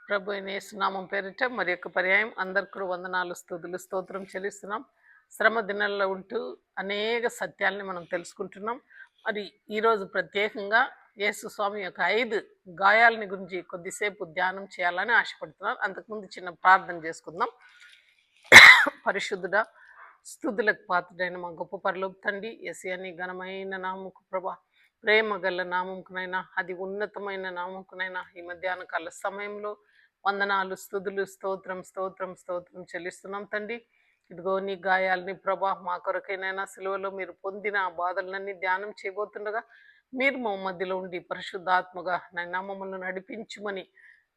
ప్రభు అయిన యేసు నామం పేరిట మరి యొక్క పర్యాయం అందరికీ వందనాలు స్తుతులు స్తోత్రం చెల్లిస్తున్నాం. శ్రమ దినాల్లో ఉంటూ అనేక సత్యాల్ని మనం తెలుసుకుంటున్నాం. మరి ఈరోజు ప్రత్యేకంగా యేసు స్వామి యొక్క 5 గాయాలని గురించి కొద్దిసేపు ధ్యానం చేయాలని ఆశపడుతున్నాను. అంతకుముందు చిన్న ప్రార్థన చేసుకుందాం. పరిశుద్ధుడా, స్తుతులకు పాత్రుడైన మా గొప్ప పరలోక తండ్రి, యేసయ్య ఘనమైన నామముకు ప్రభా, ప్రేమ గల నామముకునైనా, అది ఉన్నతమైన నామముకునైనా ఈ మధ్యాహ్న కాల సమయంలో వందనాలు స్తుతులు స్తోత్రం స్తోత్రం స్తోత్రం చెల్లిస్తున్నాం తండ్రి. ఇదిగో నీ గాయాలని ప్రభా మా కొరకైనా సిలువలో మీరు పొందిన ఆ బాధలన్నీ ధ్యానం చేయబోతుండగా మీరు మా మధ్యలో ఉండి పరిశుద్ధాత్మగా నాయన మమ్మల్ని నడిపించుమని,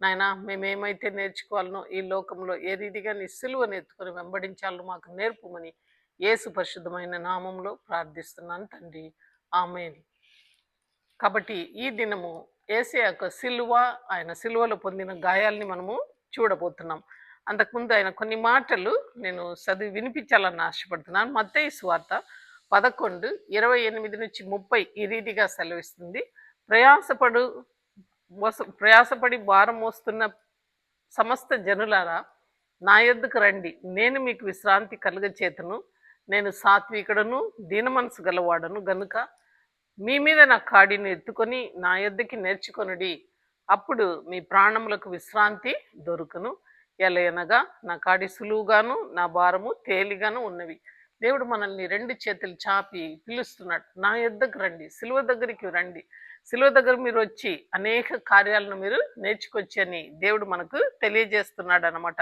నాయన మేమేమైతే నేర్చుకోవాలనో ఈ లోకంలో ఏ రీతిగా నీ సిలువను ఎత్తుకొని వెంబడించాలో మాకు నేర్పుమని యేసు పరిశుద్ధమైన నామంలో ప్రార్థిస్తున్నాను తండ్రి, ఆమేన్. కాబట్టి ఈ దినము యేసయ్య యొక్క సిలువ, ఆయన సిలువలో పొందిన గాయాల్ని మనము చూడబోతున్నాం. అంతకుముందు ఆయన కొన్ని మాటలు నేను చదివి వినిపించాలని ఆశపడుతున్నాను. మత్తయి సువార్త 11:28-30 ఈ రీతిగా సెలవిస్తుంది. ప్రయాసపడి భారం మోస్తున్న సమస్త జనులారా నా యొద్దకు రండి, నేను మీకు విశ్రాంతి కలుగచేతును. నేను సాత్వికుడను దీన మనసు గలవాడను గనుక మీ మీద నా కాడిని ఎత్తుకొని నా యొద్దకి నేర్చుకొనుడి, అప్పుడు మీ ప్రాణములకు విశ్రాంతి దొరుకును. ఎలయనగా నా కాడి సులువుగాను నా భారము తేలిగాను ఉన్నవి. దేవుడు మనల్ని 2 చేతులు చాపి పిలుస్తున్నాడు, నా యొద్దకు రండి, సిలువ దగ్గరికి రండి. సిలువ దగ్గర మీరు వచ్చి అనేక కార్యాలను మీరు నేర్చుకొచ్చి అని దేవుడు మనకు తెలియజేస్తున్నాడు అన్నమాట.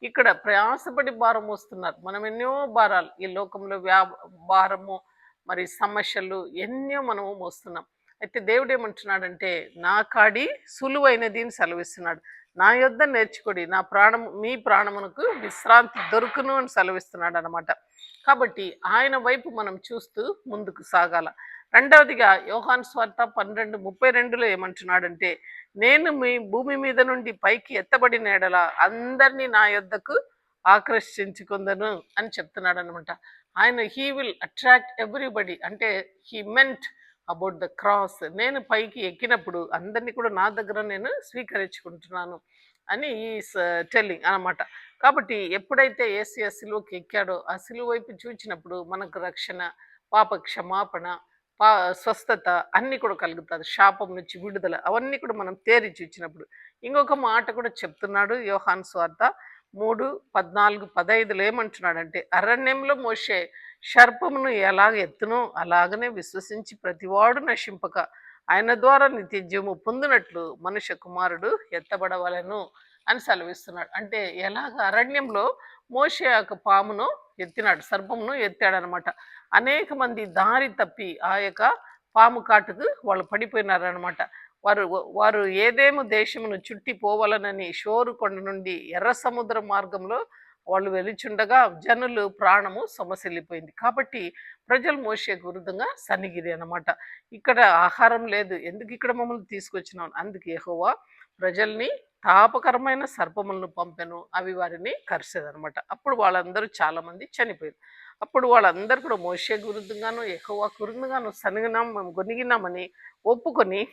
ఇక్కడ ప్రయాసపడి భారం మోస్తున్నారు. మనం ఎన్నో భారాలు ఈ లోకంలో భారము, మరి సమస్యలు ఎన్నో మనము మోస్తున్నాం. అయితే దేవుడు ఏమంటున్నాడంటే నా కాడి సులువైనది అని సెలవిస్తున్నాడు. నా యొద్ద నేర్చుకోడి, నా ప్రాణము మీ ప్రాణమునకు విశ్రాంతి దొరుకును అని సెలవిస్తున్నాడు అనమాట. కాబట్టి ఆయన వైపు మనం చూస్తూ ముందుకు సాగాల. రెండవదిగా యోహాను సువార్త 12:32లో ఏమంటున్నాడంటే, నేను మీ భూమి మీద నుండి పైకి ఎత్తబడిన ఎడల అందరినీ నా యొద్దకు ఆకర్షించుకుందను అని చెప్తున్నాడు అనమాట. ఆయన హీ విల్ అట్రాక్ట్ ఎవ్రీబడి, అంటే he meant about the cross. నేను పైకి ఎక్కినప్పుడు అందరినీ కూడా నా దగ్గర నేను స్వీకరించుకుంటున్నాను అని ఈస్ టెల్లింగ్ అనమాట. కాబట్టి ఎప్పుడైతే యేసయ్య సిలువకి ఎక్కాడో ఆ సిలువ వైపు చూచినప్పుడు మనకు రక్షణ, పాప క్షమాపణ, స్వస్థత అన్నీ కూడా కలుగుతుంది. శాపం నుంచి విడుదల అవన్నీ కూడా మనం తేరి చూచినప్పుడు. ఇంకొక మాట కూడా చెప్తున్నాడు యోహాను సువార్త 3:14-15లో ఏమంటున్నాడంటే, అరణ్యంలో మోషే సర్పమును ఎలాగ ఎత్తునో అలాగనే విశ్వసించి ప్రతివాడు నశింపక ఆయన ద్వారా నిత్య జీవము పొందినట్లు మనుష్య కుమారుడు ఎత్తబడవలను అని సెలవిస్తున్నాడు. అంటే ఎలాగ అరణ్యంలో మోషే యొక్క పామును ఎత్తినాడు, సర్పమును ఎత్తాడనమాట. అనేక మంది దారి తప్పి ఆ యొక్క పాము కాటుకు వాళ్ళు పడిపోయినారనమాట. వారు ఏదేము దేశమును చుట్టి పోవాలనని షోరు కొండ నుండి ఎర్ర సముద్ర మార్గంలో వాళ్ళు వెలుచుండగా జనులు ప్రాణము సొమసిల్లిపోయింది. కాబట్టి ప్రజలు మోషేకు విరుద్ధంగా సన్నిగిరి అనమాట. ఇక్కడ ఆహారం లేదు, ఎందుకు ఇక్కడ మమ్మల్ని తీసుకొచ్చినాం? అందుకు యెహోవా ప్రజల్ని తాపకరమైన సర్పములను పంపెను, అవి వారిని కరిసేదనమాట. అప్పుడు వాళ్ళందరూ చాలామంది చనిపోయారు. అప్పుడు వాళ్ళందరూ కూడా మోషేకు విరుద్ధంగాను యెహోవాకు విరుద్ధంగాను సనిగినాం, మేము గొనిగినామని ఒప్పుకొని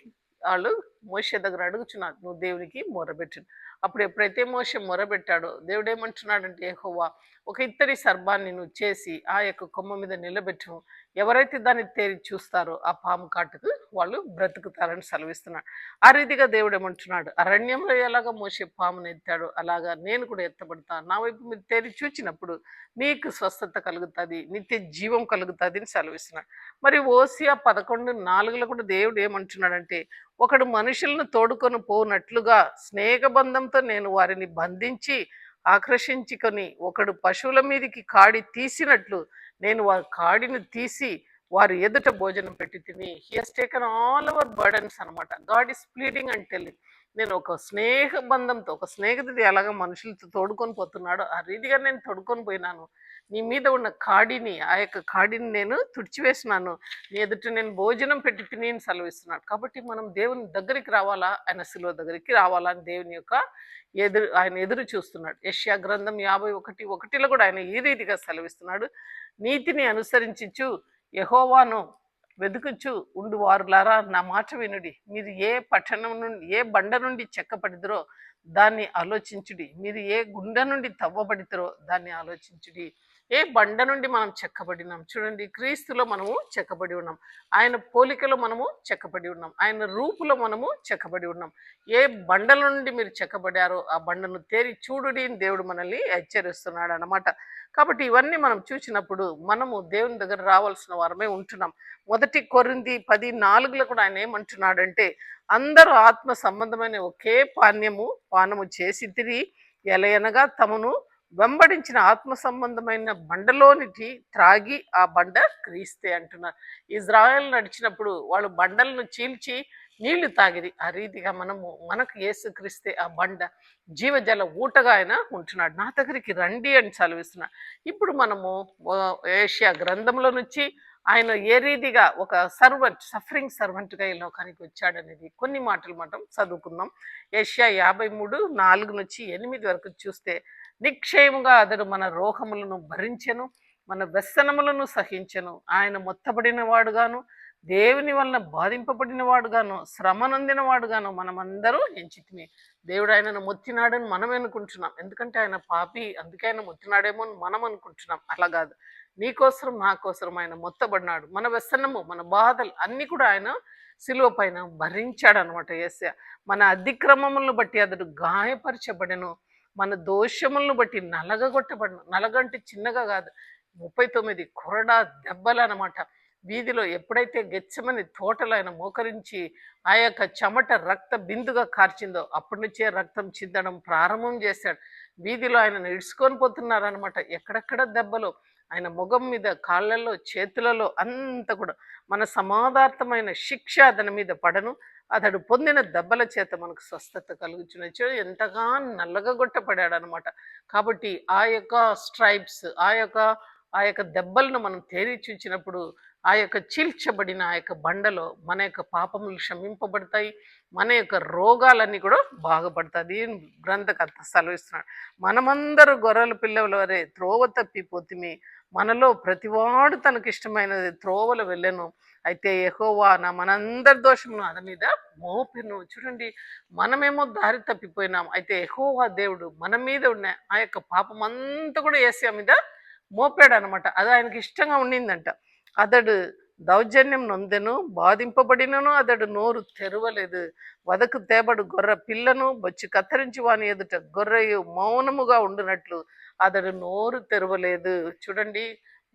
వాళ్ళు మోషే దగ్గర అడుగుచున్నారు, నువ్వు దేవునికి మొరబెట్టు. అప్పుడు ఎప్పుడైతే మోషే మొరబెట్టాడో దేవుడు ఏమంటున్నాడంటే, యెహోవా ఒక ఇత్తడి సర్పాన్ని నువ్వు చేసి ఆ యొక్క కొమ్మ మీద నిలబెట్టును, ఎవరైతే దాన్ని తేరి చూస్తారో ఆ పాము కాటుకు వాళ్ళు బ్రతుకుతారని సెలవిస్తున్నాడు. ఆ రీతిగా దేవుడు ఏమంటున్నాడు, అరణ్యంలో ఎలాగ మోషే పామును ఎత్తాడో అలాగా నేను కూడా ఎత్తబడతాను. నా వైపు మీరు తేరి చూచినప్పుడు మీకు స్వస్థత కలుగుతుంది, నిత్య జీవం కలుగుతుంది అని సెలవిస్తున్నాడు. మరి ఓసియా 11:4లో కూడా దేవుడు ఏమంటున్నాడంటే, ఒకడు మనుషులను తోడుకొని పోనట్లుగా స్నేహబంధంతో నేను వారిని బంధించి ఆకర్షించుకొని, ఒకడు పశువుల మీదకి కాడి తీసినట్లు నేను వారి కాడిని తీసి వారి ఎదుట భోజనం పెట్టి తిని. He has taken all our burdens అనమాట. God is pleading and telling. నేను ఒక స్నేహ బంధంతో, ఒక స్నేహితుడు ఎలాగ మనుషులతో తోడుకొని పోతున్నాడో ఆ రీతిగా నేను తోడుకొని పోయినాను. నీ మీద ఉన్న కాడిని, ఆ యొక్క కాడిని నేను తుడిచివేసినాను, నీ ఎదుట నేను భోజనం పెట్టి తిని అని సెలవిస్తున్నాడు. కాబట్టి మనం దేవుని దగ్గరికి రావాలా, ఆయన సిలువ దగ్గరికి రావాలా అని దేవుని యొక్క ఆయన ఎదురు చూస్తున్నాడు. యెషయా గ్రంథం 51:1లో కూడా ఆయన ఈ రీతిగా సెలవిస్తున్నాడు, నీతిని అనుసరించుచు యెహోవాను వెదుకుచు ఉండు వారులారా నా మాట వినుడి. మీరు ఏ పట్టణం నుండి ఏ బండ నుండి చెక్కపడిదిరో దాన్ని ఆలోచించుడి. మీరు ఏ గుండె నుండి తవ్వబడితిరో దాన్ని ఆలోచించుడి. ఏ బండ నుండి మనం చెక్కబడినాం చూడండి. క్రీస్తులో మనము చెక్కబడి ఉన్నాం. ఆయన పోలికలో మనము చెక్కబడి ఉన్నాం. ఆయన రూపులో మనము చెక్కబడి ఉన్నాం. ఏ బండల నుండి మీరు చెక్కబడారో ఆ బండను తేరి చూడుడి అని దేవుడు మనల్ని హెచ్చరిస్తున్నాడు అన్నమాట. కాబట్టి ఇవన్నీ మనం చూసినప్పుడు మనము దేవుని దగ్గర రావాల్సిన వారమే ఉంటున్నాం. 1 కొరింథీ 10:4 కూడా ఆయన ఏమంటున్నాడంటే, అందరూ ఆత్మ సంబంధమైన ఒకే పానము చేసి తిరిగి ఎలయనగా తమను వెంబడించిన ఆత్మ సంబంధమైన బండలోనికి త్రాగి ఆ బండ క్రీస్తే అంటున్నారు. ఇజ్రాయెల్ నడిచినప్పుడు వాళ్ళు బండలను చీల్చి నీళ్లు తాగిరి. ఆ రీతిగా మనకు యేసుక్రీస్తే ఆ బండ జీవజల ఊటగా ఆయన ఉంటున్నాడు. నా దగ్గరికి రండి అని సెలవిస్తున్నాడు. ఇప్పుడు మనము ఏషియా గ్రంథంలో నుంచి ఆయన ఏ రీతిగా ఒక సఫరింగ్ సర్వెంట్గా ఈ లోకానికి వచ్చాడనేది కొన్ని మాటలు మనం చదువుకుందాం. ఏషియా 53:4-8 వరకు చూస్తే, నిక్షయముగా అతడు మన రోగములను భరించెను, మన వ్యసనములను సహించెను. ఆయన మొత్తబడిన వాడుగాను, దేవుని వలన బాధింపబడిన వాడుగాను, శ్రమ నొందిన వాడుగాను మనమందరూ ఎంచితిమి. దేవుడు ఆయనను మొత్తినాడని మనం అనుకుంటున్నాం. ఎందుకంటే ఆయన పాపి, అందుకే ఆయన మొత్తినాడేమో అని మనం అనుకుంటున్నాం. అలా కాదు. నీకోసరం నా కోసరం ఆయన మొత్తబడినాడు. మన వ్యసనము, మన బాధలు అన్నీ కూడా ఆయన శిలువ పైన భరించాడు అనమాట. యేసయ్య మన అతిక్రమములను బట్టి అతడు గాయపరచబడెను, మన దోషములను బట్టి నలగగొట్టబడను. నలగంటే చిన్నగా కాదు, 39 కొరడా దెబ్బలు అనమాట. వీధిలో ఎప్పుడైతే గెచ్చమని తోటలో ఆయన మోకరించి ఆ యొక్క చెమట రక్త బిందుగా కార్చిందో అప్పటి నుంచే రక్తం చిందడం ప్రారంభం చేశాడు. వీధిలో ఆయన ఇడుచుకొని పోతున్నారనమాట. ఎక్కడెక్కడ దెబ్బలు ఆయన ముఖం మీద, కాళ్ళల్లో, చేతులలో అంతా కూడా మన సమాధార్థమైన శిక్ష అతని మీద పడను, అతడు పొందిన దెబ్బల చేత మనకు స్వస్థత కలుగుచున్నచ్చు. ఎంతగా నల్లగొట్టపడాడు అనమాట. కాబట్టి ఆ యొక్క స్ట్రైప్స్, ఆ యొక్క దెబ్బలను మనం తేరి చూచినప్పుడు ఆ యొక్క చీల్చబడిన ఆ యొక్క బండలో మన యొక్క పాపములు క్షమింపబడతాయి, మన యొక్క రోగాలన్నీ కూడా బాగుపడతాయి. గ్రంథకర్త సెలవిస్తున్నాడు. మనమందరూ గొర్రెల పిల్లల వరే త్రోవ తప్పిపోతిమి, మనలో ప్రతివాడు తనకిష్టమైనది త్రోవలు వెళ్ళెను, అయితే యెహోవా మనందరి దోషమును అతని మీద మోపెను. చూడండి, మనమేమో దారి తప్పిపోయినాం, అయితే యెహోవా దేవుడు మన మీద ఉన్న ఆ యొక్క పాపం అంతా కూడా యేసయ్య మీద మోపాడు అనమాట. అది ఆయనకి ఇష్టంగా ఉండిందంట. అతడు దౌర్జన్యం నొందెను, బాధింపబడినను అతడు నోరు తెరవలేదు. వదకు తేబడు గొర్రె పిల్లను బొచ్చి కత్తిరించి వాని ఎదుట గొర్రెయు మౌనముగా ఉండునట్లు అతడు నోరు తెరవలేదు. చూడండి,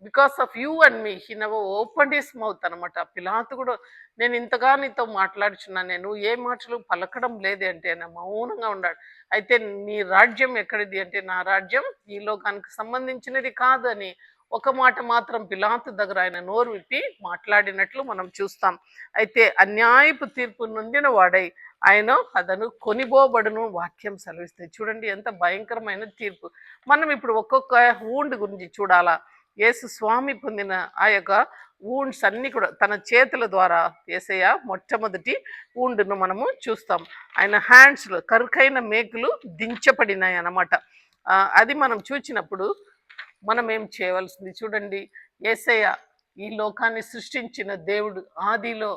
because of you and me he never opened his mouth అనమాట. పిలాతు కూడా, నేను ఇంతగా నీతో మాట్లాడుచున్నాను, నేను ఏ మాటలు పలకడం లేదే అంటే ఆయన మౌనంగా ఉన్నాడు. అయితే నీ రాజ్యం ఎక్కడిది అంటే, నా రాజ్యం ఈ లోకానికి సంబంధించినది కాదు అని ఒక మాట మాత్రం పిలాతు దగ్గర ఆయన నోరు విప్పి మాట్లాడినట్లు మనం చూస్తాం. అయితే అన్యాయపు తీర్పు నొందిన వాడై ఆయన అతను కొనిపోబడును వాక్యం సెలవిస్తుంది. చూడండి ఎంత భయంకరమైన తీర్పు. మనం ఇప్పుడు ఒక్కొక్క వూండ్ గురించి చూడాలా. యేసు స్వామి పొందిన ఆ యొక్క వూండ్స్ అన్ని కూడా తన చేతుల ద్వారా యేసయ్య మొట్టమొదటి వూండ్ను మనము చూస్తాం. ఆయన హ్యాండ్స్లో కరుకైన మేకులు దించబడినాయి అన్నమాట. అది మనం చూచినప్పుడు మనం ఏం చేయవలసింది చూడండి. యేసయ్య ఈ లోకాన్ని సృష్టించిన దేవుడు ఆదిలో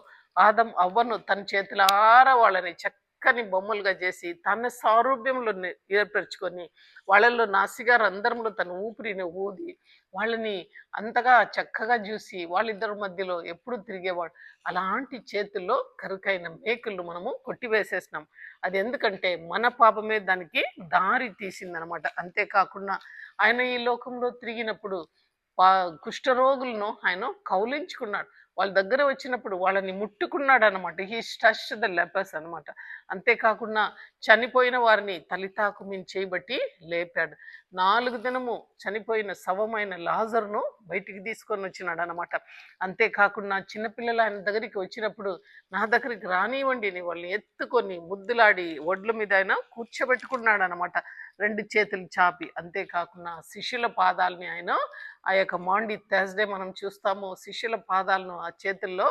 ఆదం అవ్వను తన చేతులారా వాళ్ళని చక్కని బొమ్మలుగా చేసి తన సారూప్యంలో ఏర్పరచుకొని వాళ్ళల్లో నాసిగా రంధ్రంలో తన ఊపిరిని ఊది వాళ్ళని అంతగా చక్కగా చూసి వాళ్ళిద్దరి మధ్యలో ఎప్పుడు తిరిగేవాడు. అలాంటి చేతుల్లో కరుకైన మేకులు మనము కొట్టివేసేసినాం. అది ఎందుకంటే మన పాపమే దానికి దారి తీసిందనమాట. అంతేకాకుండా ఆయన ఈ లోకంలో తిరిగినప్పుడు కుష్ఠరోగులను ఆయన కౌలించుకున్నాడు. వాళ్ళ దగ్గర వచ్చినప్పుడు వాళ్ళని ముట్టుకున్నాడు అనమాట. హీ టచ్ ద లెపర్స్ అనమాట. అంతేకాకుండా చనిపోయిన వారిని తలితాకు మీద చేయబట్టి లేపాడు. 4 దినము చనిపోయిన శవమైన లాజరును బయటికి తీసుకొని వచ్చినాడు అనమాట. అంతేకాకుండా చిన్నపిల్లలు ఆయన దగ్గరికి వచ్చినప్పుడు నా దగ్గరికి రానివ్వండి అని వాళ్ళని ఎత్తుకొని ముద్దులాడి ఒడ్ల మీద ఆయన కూర్చోబెట్టుకున్నాడు అనమాట, 2 చేతులు చాపి. అంతేకాకుండా శిష్యుల పాదాలని ఆయన ఆ యొక్క మాండి థర్స్డే మనం చూస్తాము. శిష్యుల పాదాలను ఆ చేతుల్లో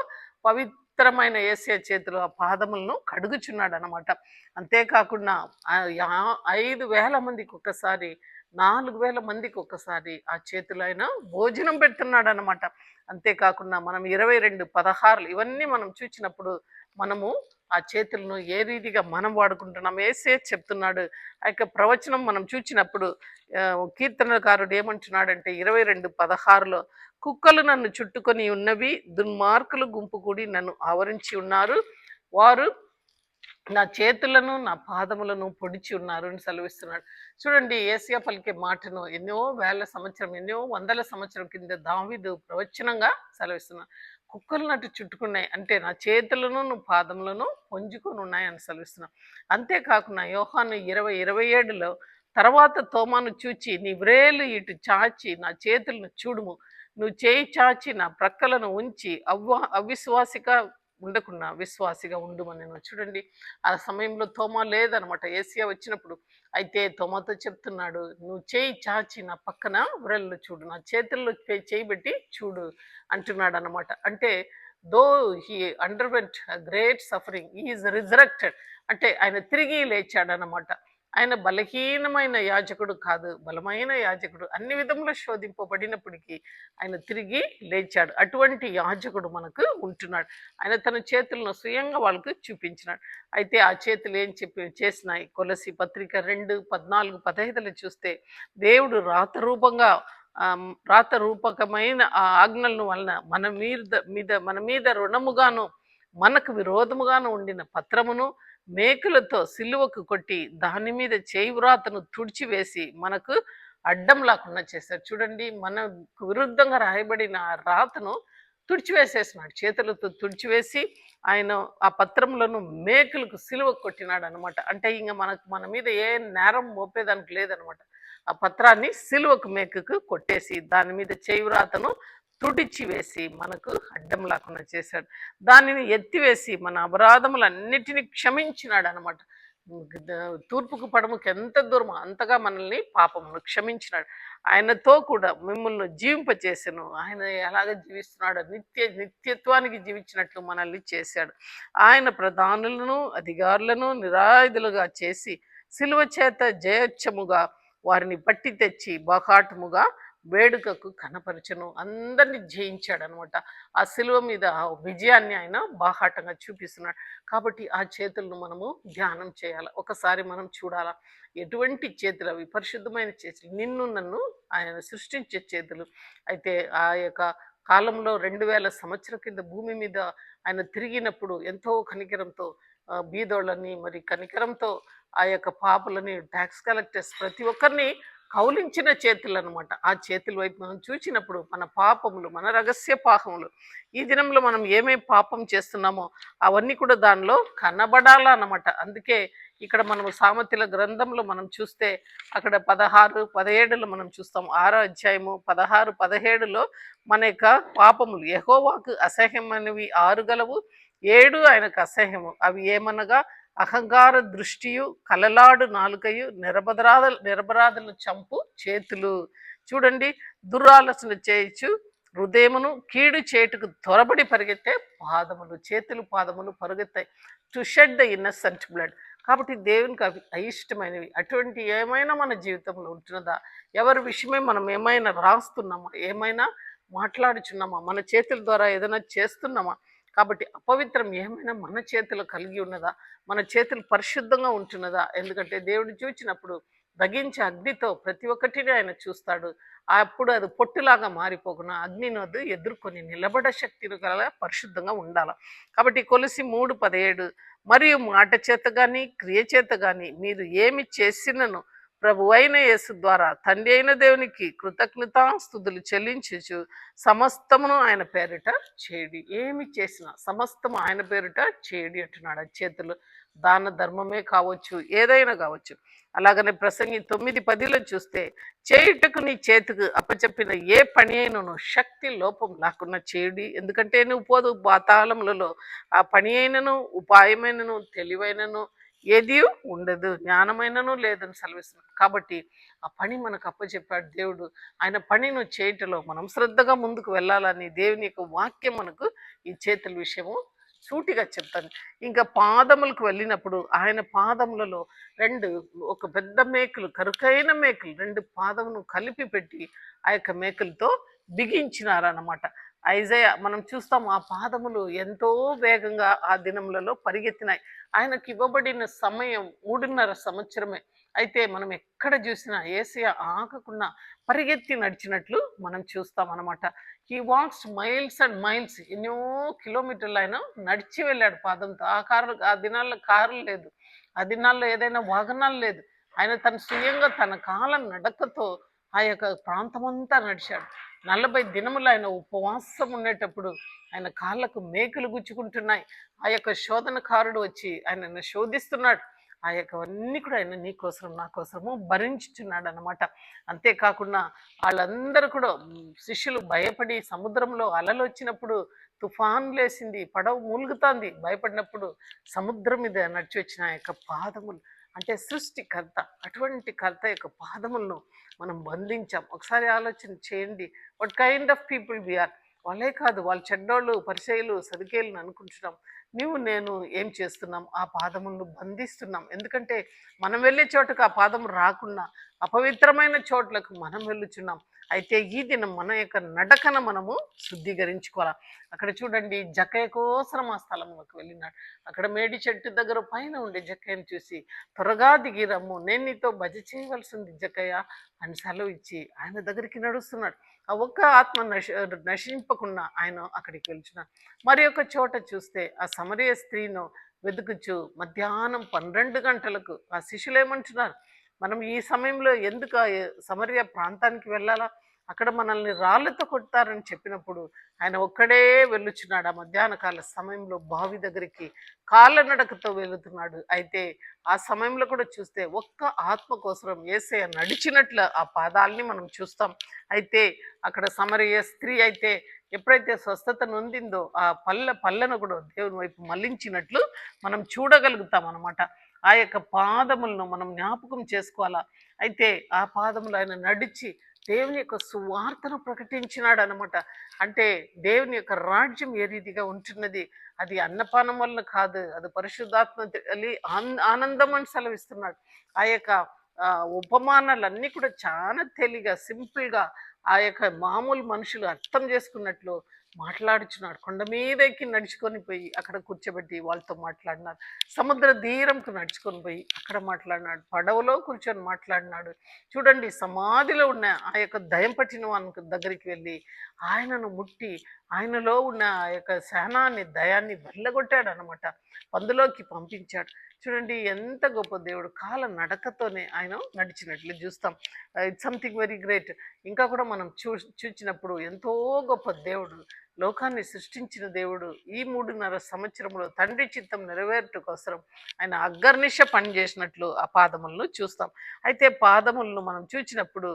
పవిత్రమైన యేసయ్య చేతులు ఆ పాదములను కడుగుచున్నాడు అనమాట. అంతేకాకుండా 5,000 మందికి ఒక్కసారి 4,000 మందికి ఒక్కసారి ఆ చేతులు ఆయన భోజనం పెడుతున్నాడు అనమాట. అంతేకాకుండా మనం 22:16 ఇవన్నీ మనం చూచినప్పుడు మనము ఆ చేతులను ఏ రీతిగా మనం వాడుకుంటున్నాం ఏసే చెప్తున్నాడు. ఆ యొక్క ప్రవచనం మనం చూచినప్పుడు కీర్తనకారుడు ఏమంటున్నాడంటే 22:16లో, కుక్కలు నన్ను చుట్టుకొని ఉన్నవి, దుర్మార్గులు గుంపు కూడి నన్ను ఆవరించి ఉన్నారు, వారు నా చేతులను నా పాదములను పొడిచి ఉన్నారు అని సెలవిస్తున్నాడు. చూడండి, ఏసియా పలికే మాటను ఎన్నో వేల సంవత్సరం, ఎన్నో వందల సంవత్సరం కింద దావీదు ప్రవచనంగా సెలవిస్తున్నాడు. కుక్కలు నట్టు చుట్టుకున్నాయి అంటే నా చేతులను పాదములను పొంజుకొని ఉన్నాయని సెలవిస్తున్నాడు. అంతేకాకుండా యోహాను 20:27లో, తర్వాత తోమాను చూచి నీ వ్రేలు ఇటు చాచి నా చేతులను చూడుము, నువ్వు చేయి చాచి నా ప్రక్కలను ఉంచి అవిశ్వాసిగా ఉండకుండా విశ్వాసిగా ఉండుమని. చూడండి, ఆ సమయంలో తోమా లేదనమాట ఏసియా వచ్చినప్పుడు. అయితే తోమాతో చెప్తున్నాడు, నువ్వు చేయి చాచి నా పక్కన వ్రేళ్ళు చూడు, నా చేతుల్లో చేయి పెట్టి చూడు అంటున్నాడు అనమాట. అంటే though he underwent great suffering is resurrected, అంటే ఆయన తిరిగి లేచాడనమాట. ఆయన బలహీనమైన యాజకుడు కాదు, బలమైన యాజకుడు. అన్ని విధములు శోధింపబడినప్పటికీ ఆయన తిరిగి లేచాడు. అటువంటి యాజకుడు మనకు ఉంటున్నాడు. ఆయన తన చేతులను స్వయంగా వాళ్ళకు చూపించినాడు. అయితే ఆ చేతులు ఏం చేసినాయి? కొలసి పత్రిక 2:14-15 చూస్తే, దేవుడు రాతరూపకమైన ఆ ఆజ్ఞలను వలన మన మీద రుణముగాను మనకు విరోధముగాను ఉండిన పత్రమును మేకులతో సిలువకు కొట్టి దాని మీద చేయి వ్రాతను తుడిచివేసి మనకు అడ్డం లేకుండా చేశారు. చూడండి, మనకు విరుద్ధంగా రాయబడిన ఆ రాతను తుడిచివేసేసినాడు, చేతులతో తుడిచివేసి ఆయన ఆ పత్రములను మేకులకు సిలువ కొట్టినాడు అనమాట. అంటే ఇంకా మన మీద ఏ నేరం మోపేదానికి లేదనమాట. ఆ పత్రాన్ని సిలువకు మేకుకు కొట్టేసి దాని మీద చేయి వ్రాతను తుడిచి వేసి మనకు అడ్డం లేకుండా చేశాడు. దానిని ఎత్తివేసి మన అపరాధములన్నిటినీ క్షమించినాడు అనమాట. తూర్పుకు పడముకు ఎంత దూరమో అంతగా మనల్ని పాపమును క్షమించినాడు. ఆయనతో కూడా మిమ్మల్ని జీవింపచేసెను. ఆయన ఎలాగ జీవిస్తున్నాడో నిత్యత్వానికి జీవించినట్లు మనల్ని చేశాడు. ఆయన ప్రధానులను అధికారులను నిరాయుధులుగా చేసి సిలువ చేత జయోత్సముగా వారిని పట్టి తెచ్చి బహాటముగా వేడుకకు కనపరచను. అందరినీ జయించాడు అనమాట. ఆ సిలువ మీద విజయాన్ని ఆయన బాహాటంగా చూపిస్తున్నాడు. కాబట్టి ఆ చేతులను మనము ధ్యానం చేయాలి. ఒకసారి మనం చూడాలా, ఎటువంటి చేతులు అవి? పరిశుద్ధమైన చేతులు, నిన్ను నన్ను ఆయన సృష్టించే చేతులు. అయితే ఆ యొక్క కాలంలో 2000 సంవత్సరాల కింద భూమి మీద ఆయన తిరిగినప్పుడు ఎంతో కనికరంతో బీదోళ్ళని మరి కనికరంతో ఆ యొక్క పాపులని, ట్యాక్స్ కలెక్టర్స్ ప్రతి ఒక్కరిని కౌలించిన చేతులు అనమాట. ఆ చేతుల వైపు మనం చూసినప్పుడు మన పాపములు, మన రహస్య పాపములు, ఈ దినంలో మనం ఏమేమి పాపం చేస్తున్నామో అవన్నీ కూడా దానిలో కనబడాలన్నమాట. అందుకే ఇక్కడ మనం సామెతల గ్రంథంలో మనం చూస్తే అక్కడ 16-17లో మనం చూస్తాం. 6వ అధ్యాయము 16-17లో మన యొక్క పాపములు యెహోవాకు అసహ్యమైనవి 6 గలవు, 7 ఆయనకు అసహ్యము. అవి ఏమనగా అహంకార దృష్టియు, కలలాడు నాలుకయు, నిరపరాధులను చంపు చేతులు. చూడండి, దురాలోచన చేయొచ్చు హృదయమును, కీడు చేటుకు త్వరబడి పరిగెత్తే పాదములు. చేతులు పాదములు పరుగెత్తాయి to shed the innocent blood. కాబట్టి దేవునికి అవి అయిష్టమైనవి. అటువంటి ఏమైనా మన జీవితంలో ఉంటున్నదా? ఎవరి విషయమే మనం ఏమైనా రాస్తున్నామా, ఏమైనా మాట్లాడుచున్నామా, మన చేతుల ద్వారా ఏదైనా చేస్తున్నామా? కాబట్టి అపవిత్రం ఏమైనా మన చేతులు కలిగి ఉన్నదా? మన చేతులు పరిశుద్ధంగా ఉంటున్నదా? ఎందుకంటే దేవుడు చూచినప్పుడు దగించే అగ్నితో ప్రతి ఒక్కటిని ఆయన చూస్తాడు. అప్పుడు అది పొట్టులాగా మారిపోకుండా అగ్నిని వద్దు ఎదుర్కొని నిలబడ శక్తిని గల పరిశుద్ధంగా ఉండాలి. కాబట్టి కొలసి 3:17, మరియు మాట చేత కానీ క్రియ చేత కానీ మీరు ఏమి చేసినను ప్రభువైన యేసు ద్వారా తండ్రి అయిన దేవునికి కృతజ్ఞతాస్తుతులు చెల్లించుచు సమస్తమును ఆయన పేరిట చేయుడి. ఏమి చేసినా సమస్తము ఆయన పేరిట చేయుడి అంటున్నాడు. ఆ చేతులు దాన ధర్మమే కావచ్చు, ఏదైనా కావచ్చు. అలాగనే ప్రసంగి 9:10లో చూస్తే, చేయుటకు నీ చేతికి అప్పచెప్పిన ఏ పని అయినను శక్తి లోపం లేకుండా చేయుడి, ఎందుకంటే నువ్వు పోదు పాతాళములలో ఆ పని అయినను ఉపాయమైనను తెలివైనను ఏది ఉండదు, జ్ఞానమైనను లేదని సెలవిస్తున్నాడు. కాబట్టి ఆ పని మనకు అప్పచెప్పాడు దేవుడు. ఆయన పని నువ్వు చేయటంలో మనం శ్రద్ధగా ముందుకు వెళ్ళాలని దేవుని యొక్క వాక్యం మనకు ఈ చేతుల విషయము సూటిగా చెప్తాను. ఇంకా పాదములకు వెళ్ళినప్పుడు ఆయన పాదములలో 2 ఒక పెద్ద మేకులు, కరుకైన మేకులు 2 పాదమును కలిపి పెట్టి ఆ యొక్క మేకులతో బిగించినారన్నమాట. ఐజయా మనం చూస్తాం ఆ పాదములు ఎంతో వేగంగా ఆ దినములలో పరిగెత్తినాయి. ఆయనకి ఇవ్వబడిన సమయం 3.5 సంవత్సరమే. అయితే మనం ఎక్కడ చూసినా యేసయ్య ఆగకుండా పరిగెత్తి నడిచినట్లు మనం చూస్తాం అన్నమాట. He walks miles and miles, ఎన్నో కిలోమీటర్లు ఆయన నడిచి వెళ్ళాడు పాదంతో. ఆ దినాల్లో కార్లు లేదు, ఆ దినాల్లో ఏదైనా వాహనాలు లేదు. ఆయన తన స్వయంగా తన కాల నడకతో ఆ యొక్క ప్రాంతమంతా నడిచాడు. 40 దినములు ఆయన ఉపవాసం ఉండేటప్పుడు ఆయన కాళ్ళకు మేకులు గుచ్చుకుంటున్నాయి. ఆ యొక్క శోధనకారుడు వచ్చి ఆయనను శోధిస్తున్నాడు. ఆ యొక్కవన్నీ కూడా ఆయన నీ కోసం నా కోసము భరించుచున్నాడు అనమాట. అంతేకాకుండా వాళ్ళందరూ కూడా శిష్యులు భయపడి సముద్రంలో అలలు వచ్చినప్పుడు, తుఫాన్ లేసింది, పడవ మూలుగుతాంది, భయపడినప్పుడు సముద్రం మీద నడిచి వచ్చిన ఆ యొక్క పాదములు, అంటే సృష్టికర్త, అటువంటి కర్త యొక్క పాదములను మనం బంధించాం. ఒకసారి ఆలోచన చేయండి, what kind of people we are. వాళ్ళే కాదు, వాళ్ళు చెడ్డోళ్ళు, పరిచయులు, సదుకేయులను అనుకుంటున్నాం. నీవు నేను ఏం చేస్తున్నాం? ఆ పాదములను బంధిస్తున్నాం. ఎందుకంటే మనం వెళ్ళే చోటకు ఆ పాదము రాకుండా అపవిత్రమైన చోట్లకు మనం వెళ్ళుచున్నాం. అయితే ఈ దినం మన యొక్క నడకన మనము శుద్ధీకరించుకోవాలి. అక్కడ చూడండి, జక్కయ్య కోసం ఆ స్థలంలోకి వెళ్ళినాడు. అక్కడ మేడి చెట్టు దగ్గర పైన ఉండే జక్కయ్యను చూసి, త్వరగా దిగి రమ్ము, నేను నీతో భజ చేయవలసింది జక్కయ్య అని సెలవు ఇచ్చి ఆయన దగ్గరికి నడుస్తున్నాడు. ఆ ఒక్క ఆత్మ నశింపకుండా ఆయన అక్కడికి వెళ్తున్నాడు. మరి ఒక చోట చూస్తే ఆ సమరయ స్త్రీను వెతుకుచు మధ్యాహ్నం 12 గంటలకు ఆ శిష్యులు ఏమంటున్నారు, మనం ఈ సమయంలో ఎందుకు ఆ సమరయ ప్రాంతానికి వెళ్ళాలా, అక్కడ మనల్ని రాళ్ళతో కొడతారని చెప్పినప్పుడు ఆయన ఒక్కడే వెళ్ళుచున్నాడు. ఆ మధ్యాహ్న కాల సమయంలో బావి దగ్గరికి కాళ్ళనడకతో వెళుతున్నాడు. అయితే ఆ సమయంలో కూడా చూస్తే ఒక్క ఆత్మ కోసం యేసయ్య నడిచినట్లు ఆ పాదాలని మనం చూస్తాం. అయితే అక్కడ సమరయ స్త్రీ అయితే ఎప్పుడైతే స్వస్థత నొందిందో ఆ పళ్ళను కూడా దేవుని వైపు మళ్లించినట్లు మనం చూడగలుగుతాం అనమాట. ఆ యొక్క పాదములను మనం జ్ఞాపకం చేసుకోవాలా. అయితే ఆ పాదములు ఆయన నడిచి దేవుని యొక్క సువార్తను ప్రకటించినాడు అనమాట. అంటే దేవుని యొక్క రాజ్యం ఏ రీతిగా ఉంటున్నది, అది అన్నపానం వల్ల కాదు, అది పరిశుద్ధాత్మ ఆనందం అని సెలవిస్తున్నాడు. ఆ యొక్క ఉపమానాలన్నీ కూడా చాలా తెలివిగా, సింపుల్గా ఆ యొక్క మామూలు మనుషులు అర్థం చేసుకున్నట్లు మాట్లాడుచున్నాడు. కొండ మీద ఎక్కి నడుచుకొని పోయి అక్కడ కూర్చోబెట్టి వాళ్ళతో మాట్లాడినాడు. సముద్ర తీరంకు నడుచుకొని పోయి అక్కడ మాట్లాడినాడు. పడవలో కూర్చొని మాట్లాడినాడు. చూడండి, సమాధిలో ఉన్న ఆ యొక్క దయం పట్టిన వానికి దగ్గరికి వెళ్ళి ఆయనను ముట్టి ఆయనలో ఉన్న ఆ యొక్క సహనాన్ని, దయాన్ని వెళ్ళగొట్టాడు అనమాట. పందులోకి పంపించాడు. చూడండి ఎంత గొప్ప దేవుడు, కాల నడకతోనే ఆయన నడిచినట్లు చూస్తాం. It's something very great. ఇంకా కూడా మనం చూచినప్పుడు ఎంతో గొప్ప దేవుడు, లోకాన్ని సృష్టించిన దేవుడు ఈ 3.5 సంవత్సరంలో తండ్రి చిత్తం నెరవేరుట కోసం ఆయన అగ్గర్నిశ పని చేసినట్లు ఆ పాదములను చూస్తాం. అయితే పాదములను మనం చూచినప్పుడు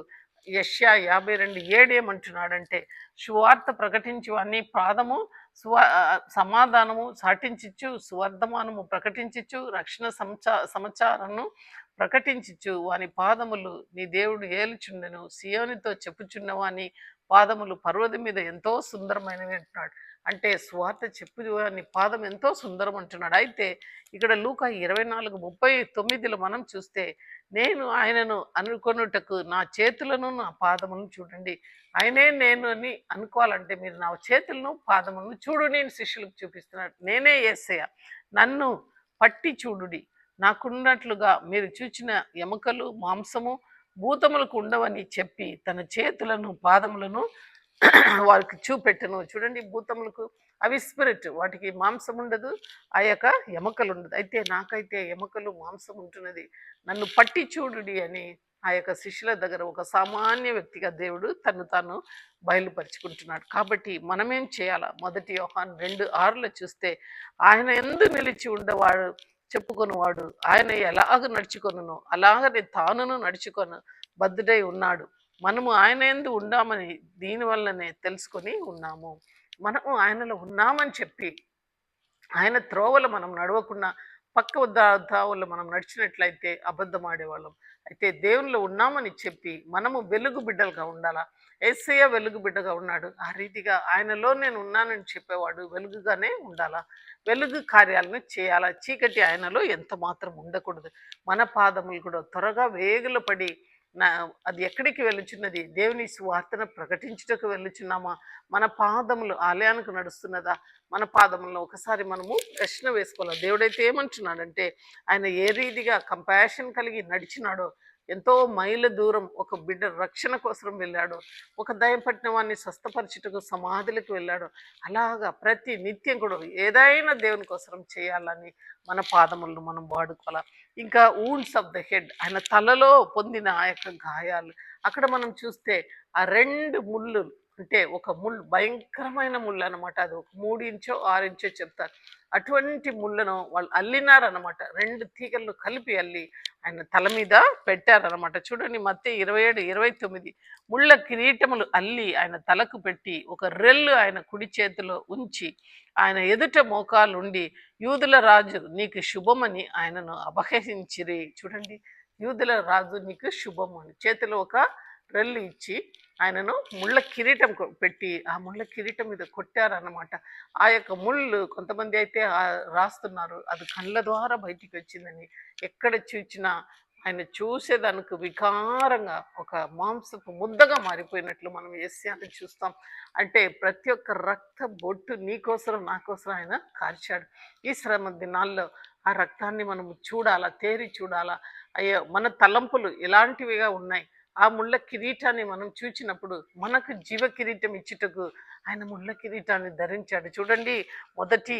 యెషయా 52:7 ఏమంటున్నాడంటే, సువార్త ప్రకటించు అని పాదము సమాధానము చాటించిచ్చు, సువర్ధమానము ప్రకటించిచ్చు, రక్షణ సమాచారము ప్రకటించిచ్చు వాని పాదములు నీ దేవుడు ఏలుచుండెను, సియోనితో చెప్పుచున్నవా అని పాదములు పర్వతం మీద ఎంతో సుందరమైనవి అంటున్నాడు. అంటే స్వార్థ చెప్పు అని పాదం ఎంతో సుందరం అంటున్నాడు. అయితే ఇక్కడ లూకా 24:39లో మనం చూస్తే, నేను ఆయనను అనుకొనుటకు నా చేతులను నా పాదములను చూడండి. ఆయనే నేను అని అనుకోవాలంటే మీరు నా చేతులను పాదములను చూడు నేను శిష్యులకు చూపిస్తున్నాడు. నేనే యేసయ్య, నన్ను పట్టి చూడుడి, నాకున్నట్లుగా మీరు చూచిన ఎముకలు మాంసము భూతములకు ఉండవని చెప్పి తన చేతులను పాదములను వారికి చూపెట్టను. చూడండి, భూతములకు అవి స్పిరిట్, వాటికి మాంసం ఉండదు, ఆ యొక్క ఎముకలు ఉండదు. అయితే నాకైతే ఎముకలు మాంసం ఉంటున్నది, నన్ను పట్టి చూడుడి అని ఆ యొక్క శిష్యుల దగ్గర ఒక సామాన్య వ్యక్తిగా దేవుడు తను తాను బయలుపరుచుకుంటున్నాడు. కాబట్టి మనమేం చేయాలా? 1 యోహాను 2:6లో చూస్తే, ఆయన ఎందు నిలిచి ఉండేవాడు చెప్పుకొనివాడు ఆయన ఎలాగ నడుచుకొనునో అలాగనే తానును నడుచుకొను బద్ధుడై ఉన్నాడు. మనము ఆయన యందు ఉండామని దీనివల్లనే తెలుసుకొని ఉన్నాము. మనము ఆయనలో ఉన్నామని చెప్పి ఆయన త్రోవలు మనం నడవకుండా పక్క త్రోవలు మనం నడిచినట్లయితే అబద్ధం ఆడేవాళ్ళం. అయితే దేవునిలో ఉన్నామని చెప్పి మనము వెలుగు బిడ్డలుగా ఉండాలా. యేసయ్య వెలుగు బిడ్డగా ఉన్నాడు. ఆ రీతిగా ఆయనలో నేను ఉన్నానని చెప్పేవాడు వెలుగుగానే ఉండాలా. వెలుగు కార్యాలను చేయాలా. చీకటి ఆయనలో ఎంత మాత్రం ఉండకూడదు. మన పాదములు కూడా త్వరగా వేగుల పడి నా అది ఎక్కడికి వెళ్ళుచున్నది? దేవుని సువార్తను ప్రకటించుటకు వెళ్ళుచున్నామా? మన పాదములు ఆలయానికి నడుస్తున్నదా? మన పాదములను ఒకసారి మనము ప్రశ్న వేసుకోవాలి. దేవుడైతే ఏమంటున్నాడంటే, ఆయన ఏ రీతిగా కంపాషన్ కలిగి నడిచినాడో, ఎంతో మైళ్ళ దూరం ఒక బిడ్డ రక్షణ కోసం వెళ్ళాడు, ఒక దయ్యం పట్టిన వాడిని స్వస్థపరచుటకు సమాధులకు వెళ్ళాడు. అలాగా ప్రతి నిత్యం కూడా ఏదైనా దేవుని కోసం చేయాలని మన పాదములను మనం వాడుకోవాలి. ఇంకా వూండ్స్ ఆఫ్ ద హెడ్, ఆయన తలలో పొందిన ఆ యొక్క గాయాలు, అక్కడ మనం చూస్తే ఆ 2 ముళ్ళు, అంటే ఒక ముళ్ళు భయంకరమైన ముళ్ళు అనమాట. అది ఒక 3 ఇంచో 6 ఇంచో చెప్తారు. అటువంటి ముళ్ళను వాళ్ళు అల్లినారనమాట. 2 తీగలను కలిపి అల్లి ఆయన తల మీద పెట్టారనమాట. చూడండి మత్తయి 27:29, ముళ్ళ కిరీటములు అల్లి ఆయన తలకు పెట్టి ఒక రెల్లు ఆయన కుడి చేతిలో ఉంచి ఆయన ఎదుట మోకాలుండి, యూదుల రాజు నీకు శుభమని ఆయనను అపహసించిరి. చూడండి, యూదుల రాజు నీకు శుభము అని చేతిలో ఒక రెల్లు ఇచ్చి ఆయనను ముళ్ళ కిరీటం పెట్టి ఆ ముళ్ళ కిరీటం మీద కొట్టారన్నమాట. ఆ యొక్క ముళ్ళు కొంతమంది అయితే రాస్తున్నారు అది కళ్ళ ద్వారా బయటికి వచ్చిందని. ఎక్కడ చూచినా ఆయన చూసేదానికి వికారంగా ఒక మాంసపు ముద్దగా మారిపోయినట్లు మనం ఏసియాని చూస్తాం. అంటే ప్రతి ఒక్క రక్త బొట్టు నీకోసరం నాకోసరం ఆయన కార్చాడు. ఈ శ్రమ దినాల్లో ఆ రక్తాన్ని మనం చూడాలా, తేరి చూడాలా. అయ్యో మన తలంపులు ఎలాంటివిగా ఉన్నాయి. ఆ ముళ్ళ కిరీటాన్ని మనం చూచినప్పుడు మనకు జీవ కిరీటం ఇచ్చుటకు ఆయన ముళ్ళ కిరీటాన్ని ధరించాడు. చూడండి, మొదటి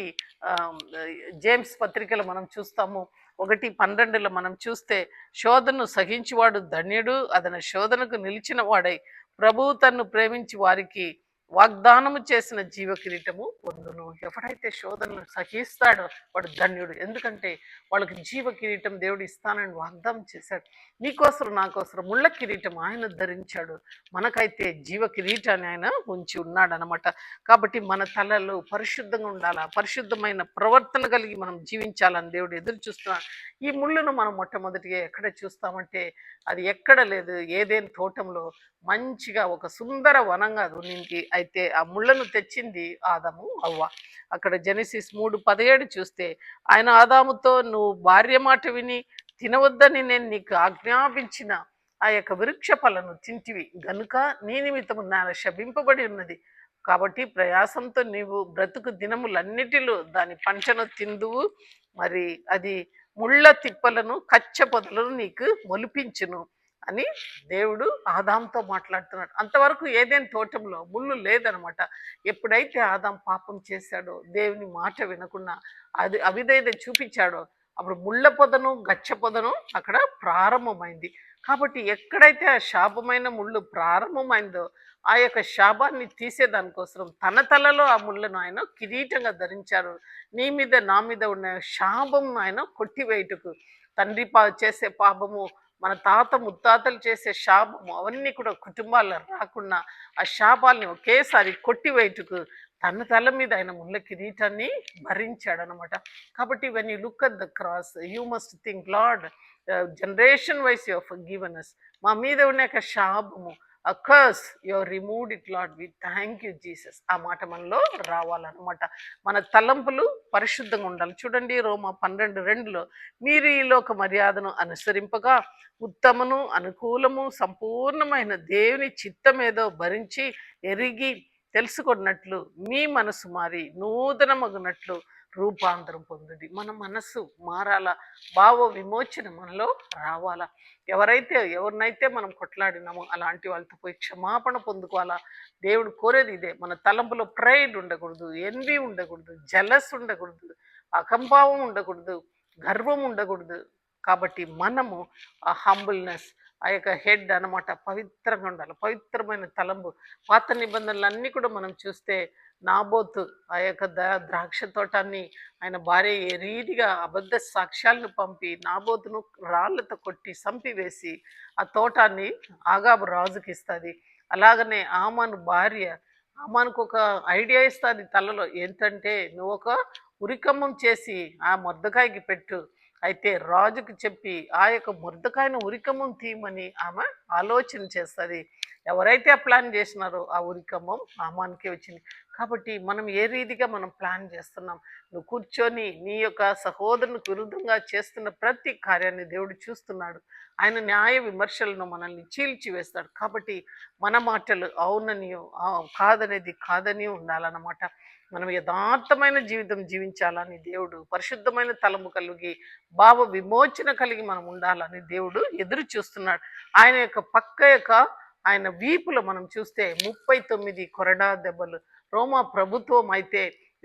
జేమ్స్ పత్రికలో మనం చూస్తాము 1:12 మనం చూస్తే, శోధనను సహించువాడు ధన్యుడు, అతని శోధనకు నిలిచిన వాడై ప్రభువు తన్ను ప్రేమించి వారికి వాగ్దానము చేసిన జీవ కిరీటము పొందును. ఎవడైతే శోధనలు సహిస్తాడో వాడు ధన్యుడు. ఎందుకంటే వాళ్ళకి జీవ కిరీటం దేవుడు ఇస్తానని వాగ్దానం చేశాడు. నీకోసరం నాకోసరం ముళ్ళ కిరీటం ఆయన ధరించాడు. మనకైతే జీవ కిరీటాన్ని ఆయన ఉంచి ఉన్నాడు అనమాట. కాబట్టి మన తలలు పరిశుద్ధంగా ఉండాలా, పరిశుద్ధమైన ప్రవర్తన కలిగి మనం జీవించాలని దేవుడు ఎదురు చూస్తున్నాడు. ఈ ముళ్ళును మనం మొట్టమొదటిగా ఎక్కడ చూస్తామంటే, అది ఎక్కడ లేదు, ఏదేని తోటంలో మంచిగా ఒక సుందర వనంగా ఉన్నింది. అయితే ఆ ముళ్ళను తెచ్చింది ఆదాము అవ్వ. అక్కడ జెనసిస్ 3:17 చూస్తే, ఆయన ఆదాముతో నువ్వు భార్య మాట విని తినవద్దని నేను నీకు ఆజ్ఞాపించిన ఆ యొక్క వృక్ష ఫలను తింటివి గనుక నీ నిమిత్తము నేల శపింపబడి ఉన్నది. కాబట్టి ప్రయాసంతో నీవు బ్రతుకు దినములన్నిటిలో దాని పంటను తిందువు. మరి అది ముళ్ళ తిప్పలను కచ్చ పొదలను నీకు మొలిపించును అని దేవుడు ఆదాంతో మాట్లాడుతున్నాడు. అంతవరకు ఏదైనా తోటంలో ముళ్ళు లేదనమాట. ఎప్పుడైతే ఆదాం పాపం చేశాడో, దేవుని మాట వినకుండా అది అవిధేయత చూపించాడో, అప్పుడు ముళ్ళ పొదను గచ్చ పొదను అక్కడ ప్రారంభమైంది. కాబట్టి ఎక్కడైతే ఆ శాపమైన ముళ్ళు ప్రారంభమైందో ఆ యొక్క శాపాన్ని తీసేదానికోసం తన తలలో ఆ ముళ్ళను ఆయన కిరీటంగా ధరించారు. నీ మీద నా మీద ఉన్న శాపం ఆయన కొట్టివేయుటకు, తండ్రి చేసే పాపము, మన తాత ముత్తాతలు చేసే శాపము, అవన్నీ కూడా కుటుంబాల్లో రాకుండా ఆ శాపాలని ఒకేసారి కొట్టివేయుటకు తన తల మీద ఆయన ముళ్ళ కిరీటాన్ని భరించాడనమాట. కాబట్టి when you look at the cross you must think, lord generation wise you have forgiven us. మా మీద ఉన్న యొక్క శాపము, a curse you have removed it, Lord, we thank you Jesus. ఆ మాట మనలో రావాలన్నమాట. మన తలంపులు పరిశుద్ధంగా ఉండాలి. చూడండి, రోమా 12:2లో మీరు ఈ లోక మర్యాదను అనుసరింపగా ఉత్తమను అనుకూలము సంపూర్ణమైన దేవుని చిత్తమేదో భరించి ఎరిగి తెలుసుకున్నట్లు మీ మనసు మారి నూతనమగునట్లు రూపాంతరం పొందుది. మన మనసు మారాలా, భావ విమోచన మనలో రావాలా. ఎవరినైతే మనం కొట్లాడినామో అలాంటి వాళ్ళతో పోయి క్షమాపణ పొందుకోవాలా. దేవుడు కోరేది ఇదే. మన తలంపులో ప్రైడ్ ఉండకూడదు, ఎన్వి ఉండకూడదు, జలస్ ఉండకూడదు, అకంభావం ఉండకూడదు, గర్వం ఉండకూడదు. కాబట్టి మనము ఆ హంబుల్నెస్, ఆ యొక్క హెడ్ అనమాట, పవిత్రంగా ఉండాలి. పవిత్రమైన తలంపు. పాత నిబంధనలన్నీ కూడా మనం చూస్తే, నాబోతు ఆ యొక్క ద్రాక్ష తోటాన్ని ఆయన భార్య ఏ రీతిగా అబద్ధ సాక్ష్యాలను పంపి నాబోతును రాళ్లతో కొట్టి చంపివేసి ఆ తోటాన్ని ఆగాబు రాజుకి ఇస్తుంది. అలాగనే ఆమాను భార్య ఆమానుకు ఒక ఐడియా ఇస్తుంది తలలో, ఏంటంటే నువ్వు ఒక ఉరికమ్మం చేసి ఆ మొర్దకాయకి పెట్టు, అయితే రాజుకు చెప్పి ఆ యొక్క మొర్దెకాయిని ఉరికమ్మం తీయమని ఆమె ఆలోచన చేస్తుంది. ఎవరైతే ఆ ప్లాన్ చేసినారో ఆ ఉరికమ్మం హామానుకే వచ్చింది. కాబట్టి మనం ఏ రీతిగా మనం ప్లాన్ చేస్తున్నాం? నువ్వు కూర్చొని నీ యొక్క సహోదరునికి విరుద్ధంగా చేస్తున్న ప్రతి కార్యాన్ని దేవుడు చూస్తున్నాడు. ఆయన న్యాయ విమర్శలను మనల్ని చీల్చివేస్తాడు. కాబట్టి మన మాటలు అవుననియో కాదనేది కాదని ఉండాలన్నమాట. మనం యథార్థమైన జీవితం జీవించాలని దేవుడు, పరిశుద్ధమైన తలము కలిగి భావ విమోచన కలిగి మనం ఉండాలని దేవుడు ఎదురు చూస్తున్నాడు. ఆయన యొక్క పక్క యొక్క ఆయన వీపులో మనం చూస్తే 39 కొరడా దెబ్బలు. రోమా ప్రభుత్వం అయితే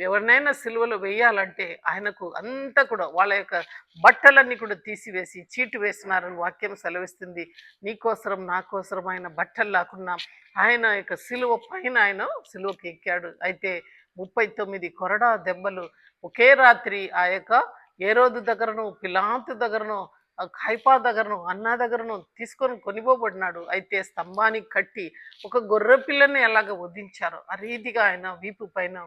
ఎవరినైనా సిలువలో వేయాలంటే ఆయనకు అంతా కూడా వాళ్ళ యొక్క బట్టలన్నీ కూడా తీసివేసి చీటు వేసినారని వాక్యం సెలవిస్తుంది. నీకోసరం నా కోసరం ఆయన బట్టలు లేకున్నా ఆయన యొక్క సిలువ పైన ఆయన సిలువకి ఎక్కాడు. అయితే 39 కొరడా దెబ్బలు ఒకే రాత్రి ఆ యొక్క ఏరోదు దగ్గరను, పిలాతు దగ్గరను, కైపా దగ్గరను, అన్న దగ్గరను తీసుకొని కొనిపోబడినాడు. అయితే స్తంభానికి కట్టి ఒక గొర్రె పిల్లని ఎలాగ వధించారో ఆ రీతిగా ఆయన వీపు పైన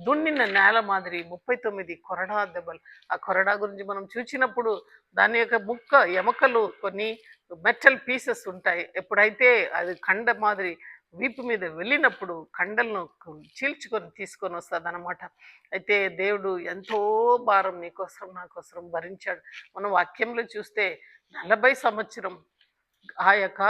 దున్నిన నేల మాదిరి 39 కొరడా దెబ్బలు. ఆ కొరడా గురించి మనం చూసినప్పుడు దాని యొక్క ముక్క ఎముకలు కొన్ని మెటల్ పీసెస్ ఉంటాయి. ఎప్పుడైతే అది కండ మాదిరి వీపు మీద వెళ్ళినప్పుడు కండలను చీల్చుకొని తీసుకొని వస్తుంది అన్నమాట. అయితే దేవుడు ఎంతో భారం నీకోసరం నా కోసరం భరించాడు. మనం వాక్యంలో చూస్తే 40 సంవత్సరం ఆ యొక్క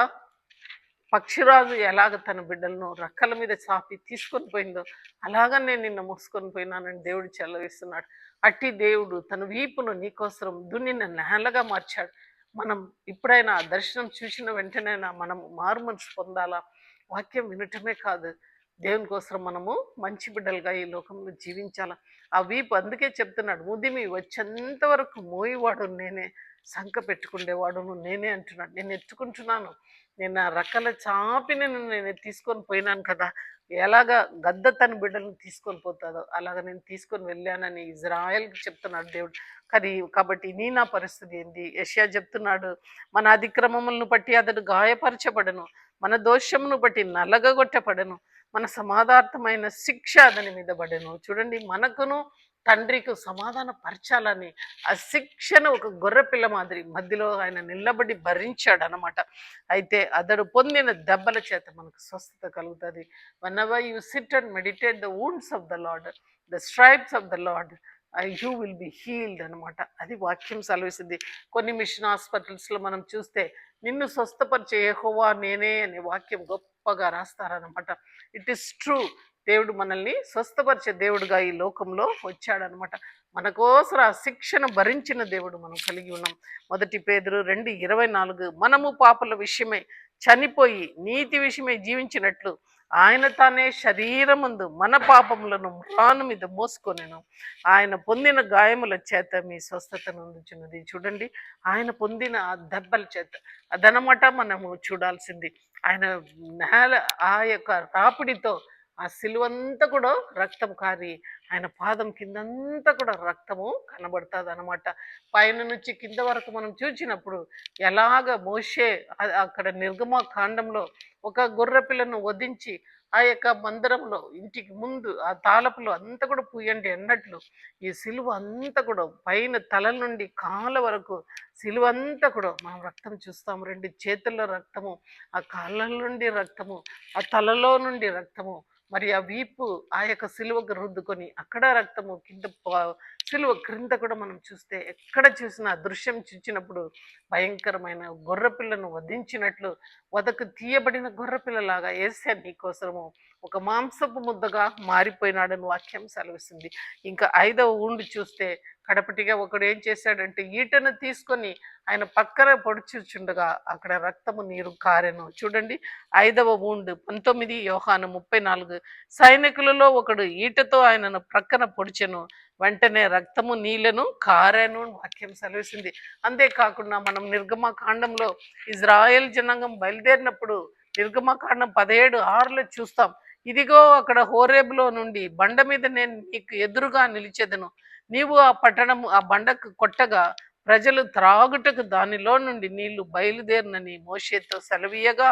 పక్షిరాజు ఎలాగ తన బిడ్డలను రక్కల మీద చాపి తీసుకొని పోయిందో అలాగా నేను నిన్న మోసుకొని పోయినానని దేవుడు చెల్లవిస్తున్నాడు. అట్టి దేవుడు తన వీపును నీకోసరం దున్నిన నేలగా మార్చాడు. మనం ఇప్పుడైనా ఆ దర్శనం చూసిన వెంటనైనా మనం మారు మనసు పొందాలా. వాక్యం వినటమే కాదు, దేవుని కోసం మనము మంచి బిడ్డలుగా ఈ లోకంలో జీవించాల. ఆ వీపు అందుకే చెప్తున్నాడు, ముదిమి వచ్చేంత వరకు మోయివాడు నేనే, సంక పెట్టుకునేవాడును నేనే అంటున్నాడు. నేను ఎత్తుకుంటున్నాను, నేను ఆ రక్కల చాపిని నేను తీసుకొని పోయినాను కదా. ఎలాగా గద్ద తన బిడ్డలను తీసుకొని పోతుందో అలాగ నేను తీసుకొని వెళ్ళానని ఇజ్రాయెల్కి చెప్తున్నాడు దేవుడు. కాబట్టి నీ నా పరిస్థితి ఏంటి? యెషయా చెప్తున్నాడు, మన అతిక్రమములను బట్టి అతడు గాయపరచబడను, మన దోషమును బట్టి నలగగొట్టబడను, మన సమాధార్థమైన శిక్ష అతని మీద పడెను. చూడండి, మనకును తండ్రికి సమాధాన పరచాలని ఆ శిక్షను ఒక గొర్రె పిల్ల మాదిరి మధ్యలో ఆయన నిలబడి భరించాడు అనమాట. అయితే అతడు పొందిన దెబ్బల చేత మనకు స్వస్థత కలుగుతుంది. whenever you sit and meditate the wounds of the Lord, the stripes of the Lord, you will be healed అనమాట. అది వాక్యం సెలవిస్తుంది. కొన్ని మిషన్ హాస్పిటల్స్లో మనం చూస్తే నిన్ను స్వస్థపరిచే యెహోవా నేనే అనే వాక్యం గొప్పగా రాస్తారనమాట. It is true. దేవుడు మనల్ని స్వస్థపరిచే దేవుడుగా ఈ లోకంలో వచ్చాడనమాట. మన కోసం ఆ శిక్షను భరించిన దేవుడు మనం కలిగి ఉన్నాం. 1 పేతురు 2:24, మనము పాపల విషయమై చనిపోయి నీతి విషయమై జీవించినట్లు ఆయన తానే శరీరమందు మన పాపములను మ్రాను మీద మోసుకొనెను, ఆయన పొందిన గాయముల చేత మీ స్వస్థతను అందుచున్నది. చూడండి, ఆయన పొందిన ఆ దెబ్బల చేత అదనమాట మనము చూడాల్సింది. ఆయన నేల ఆ యొక్క రాపిడితో ఆ సిలువంతా కూడా రక్తం కారి ఆయన పాదం కిందంతా కూడా రక్తము కనబడుతుంది అనమాట. పైన నుంచి కింద వరకు మనం చూసినప్పుడు ఎలాగ మోషే అక్కడ నిర్గమ కాండంలో ఒక గొర్రె పిల్లను వధించి ఆ యొక్క మందిరంలో ఇంటికి ముందు ఆ తాళపులో అంతా కూడా పూయండి అన్నట్లు ఈ సిలువ అంతా కూడా పైన తల నుండి కాళ్ళ వరకు సిలువ అంతా కూడా మనం రక్తం చూస్తాము. 2 చేతుల్లో రక్తము, ఆ కాళ్ళ నుండి రక్తము, ఆ తలలో నుండి రక్తము, మరి ఆ వీపు ఆ యొక్క సిలువకు రుద్దుకొని అక్కడ రక్తము, కింద సిలువ క్రింద కూడా మనం చూస్తే ఎక్కడ చూసినా దృశ్యం చూసినప్పుడు భయంకరమైన గొర్రెపిల్లను వధించినట్లు వదకు తీయబడిన గొర్రెపిల్లలాగా యేసయ్య నీకోసము ఒక మాంసపు ముద్దగా మారిపోయినాడని వాక్యం సెలవిస్తుంది. ఇంకా 5వ ఊండు చూస్తే కడపటిగా ఒకడు ఏం చేశాడంటే ఈటను తీసుకొని ఆయన పక్కన పొడుచుచుండగా అక్కడ రక్తము నీరు కారెను. చూడండి, 5వ ఊండు 19 యోహాను 34, సైనికులలో ఒకడు ఈటతో ఆయనను ప్రక్కన పొడిచెను, వెంటనే రక్తము నీళ్లను కారెను వాక్యం సెలవిస్తుంది. అంతేకాకుండా మనం నిర్గమకాండంలో ఇజ్రాయెల్ జనాంగం బయలుదేరినప్పుడు నిర్గమకాండం 17:6లో చూస్తాం, ఇదిగో అక్కడ హోరేబులో నుండి బండ మీద నేను నీకు ఎదురుగా నిలిచెదను, నీవు ఆ పట్టణము ఆ బండకు కొట్టగా ప్రజలు త్రాగుటకు దానిలో నుండి నీళ్లు బయలుదేరినని మోషేతో సెలవీయగా,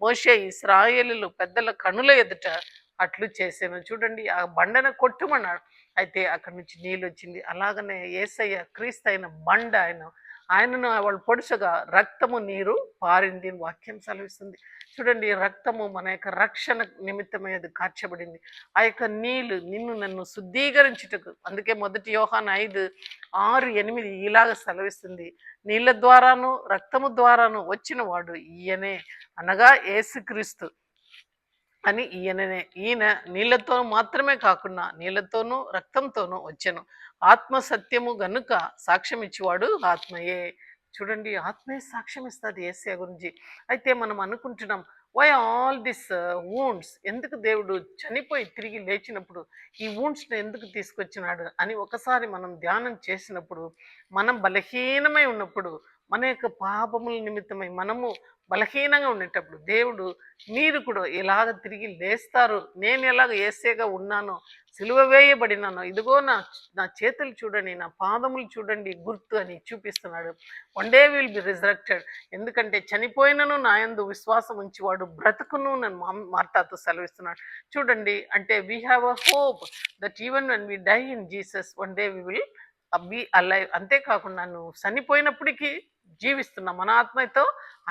మోషే ఇశ్రాయేలీయుల పెద్దల కనుల ఎదుట అట్లు చేసాను. చూడండి ఆ బండను కొట్టుమన్నాడు. అయితే అక్కడి నుంచి నీళ్ళు వచ్చింది. అలాగనే యేసయ్య క్రీస్తయిన బండ ఆయనను వాళ్ళు పొడుచగా రక్తము నీరు పారింది అని వాక్యం సెలవిస్తుంది. చూడండి రక్తము మన యొక్క రక్షణ నిమిత్తమై అది కార్చబడింది. ఆ యొక్క నీళ్ళు నిన్ను నన్ను శుద్ధీకరించుటకు, అందుకే 1 యోహాను 5:6, 8 ఇలాగ సెలవిస్తుంది. నీళ్ళ ద్వారాను రక్తము ద్వారాను వచ్చిన వాడు ఈయనే, అనగా యేసుక్రీస్తు అని ఈయననే. ఈయన నీళ్లతో మాత్రమే కాకుండా నీళ్లతోనూ రక్తంతోనూ వచ్చెను. ఆత్మ సత్యము గనుక సాక్ష్యం ఇచ్చేవాడు ఆత్మయే. చూడండి ఆత్మే సాక్ష్యం ఇస్తుంది యేసయ్య గురించి. అయితే మనం అనుకుంటున్నాం, వై ఆల్ దిస్ వూండ్స్, ఎందుకు దేవుడు చనిపోయి తిరిగి లేచినప్పుడు ఈ వూండ్స్ని ఎందుకు తీసుకొచ్చినాడు అని ఒకసారి మనం ధ్యానం చేసినప్పుడు, మనం బలహీనమై ఉన్నప్పుడు, మన యొక్క పాపముల నిమిత్తమై మనము బలహీనంగా ఉండేటప్పుడు దేవుడు, మీరు కూడా ఎలాగ తిరిగి లేస్తారు, నేను ఎలాగ యేసేగా ఉన్నానో, సిలువ వేయబడినానో, ఇదిగో నా నా చేతులు చూడండి, నా పాదములు చూడండి గుర్తు అని చూపిస్తున్నాడు. One day will be resurrected. ఎందుకంటే చనిపోయినను నా యందు విశ్వాసం ఉంచేవాడు బ్రతుకును నన్ను మార్తాతో సెలవిస్తున్నాడు. చూడండి అంటే we have a hope that even when we die in Jesus one day we will be alive. అంతేకాకుండా నువ్వు చనిపోయినప్పటికీ జీవిస్తున్నాం, మన ఆత్మతో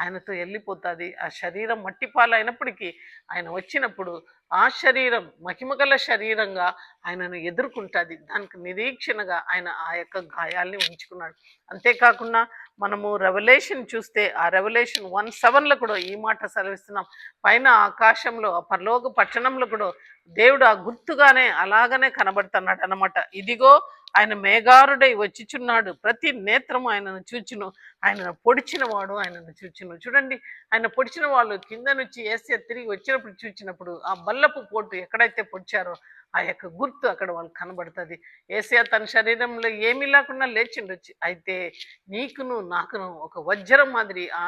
ఆయనతో వెళ్ళిపోతుంది. ఆ శరీరం మట్టిపాలైనప్పటికీ ఆయన వచ్చినప్పుడు ఆ శరీరం మహిమగల శరీరంగా ఆయనను ఎదుర్కొంటుంది. దానికి నిరీక్షణగా ఆయన ఆ యొక్క గాయాల్ని ఉంచుకున్నాడు. అంతేకాకుండా మనము రెవల్యూషన్ చూస్తే ఆ రెవల్యూషన్ 1:7లో కూడా ఈ మాట సెలవిస్తున్నాం. పైన ఆకాశంలో ఆ పరలోక పట్టణంలో కూడా దేవుడు ఆ గుర్తుగానే అలాగనే కనబడుతున్నాడు అన్నమాట. ఇదిగో ఆయన మేఘారుడై వచ్చిచున్నాడు, ప్రతి నేత్రము ఆయనను చూచును, ఆయనను పొడిచిన వాడు ఆయనను చూచును. చూడండి ఆయన పొడిచిన వాళ్ళు కింద నుంచి వేస్తే తిరిగి వచ్చినప్పుడు చూచినప్పుడు ఆ బల్లపు పోటు ఎక్కడైతే పొడిచారో ఆ యొక్క గుర్తు అక్కడ వాళ్ళకి కనబడుతుంది. ఏసయ్య తన శరీరంలో ఏమీ లేకుండా లేచిండొచ్చు, అయితే నీకును నాకును ఒక వజ్రం మాదిరి ఆ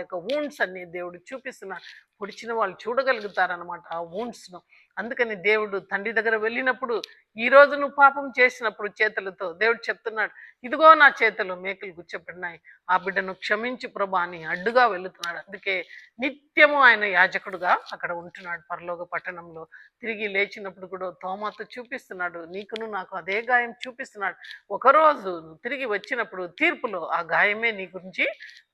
యొక్క వూండ్స్ అన్ని దేవుడు చూపిస్తున్నాడు. పొడిచిన వాళ్ళు చూడగలుగుతారనమాట ఆ వూండ్స్ను. అందుకని దేవుడు తండ్రి దగ్గర వెళ్ళినప్పుడు, ఈ రోజు నువ్వు పాపం చేసినప్పుడు చేతులతో దేవుడు చెప్తున్నాడు, ఇదిగో నా చేతులు మేకులు గుచ్చబడినాయి, ఆ బిడ్డను క్షమించి ప్రభా అని అడ్డుగా వెళుతున్నాడు. అందుకే నిత్యము ఆయన యాజకుడుగా అక్కడ ఉంటున్నాడు పరలోక పట్టణంలో. తిరిగి లేచినప్పుడు కూడా తోమాతో చూపిస్తున్నాడు, నీకును నాకు అదే గాయం చూపిస్తున్నాడు. ఒకరోజు నువ్వు తిరిగి వచ్చినప్పుడు తీర్పులో ఆ గాయమే నీ గురించి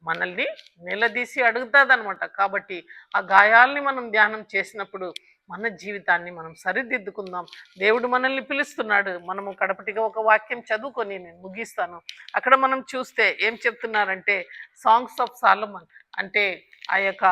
మనల్ని నిలదీసి అడుగుతాదనమాట. కాబట్టి ఆ గాయాల్ని మనం ధ్యానం చేసినప్పుడు మన జీవితాన్ని మనం సరిదిద్దుకుందాం. దేవుడు మనల్ని పిలుస్తున్నాడు. మనము కడపటిగా ఒక వాక్యం చదువుకొని నేను ముగిస్తాను. అక్కడ మనం చూస్తే ఏం చెప్తున్నారంటే సాంగ్స్ ఆఫ్ సాలమన్, అంటే ఆ యొక్క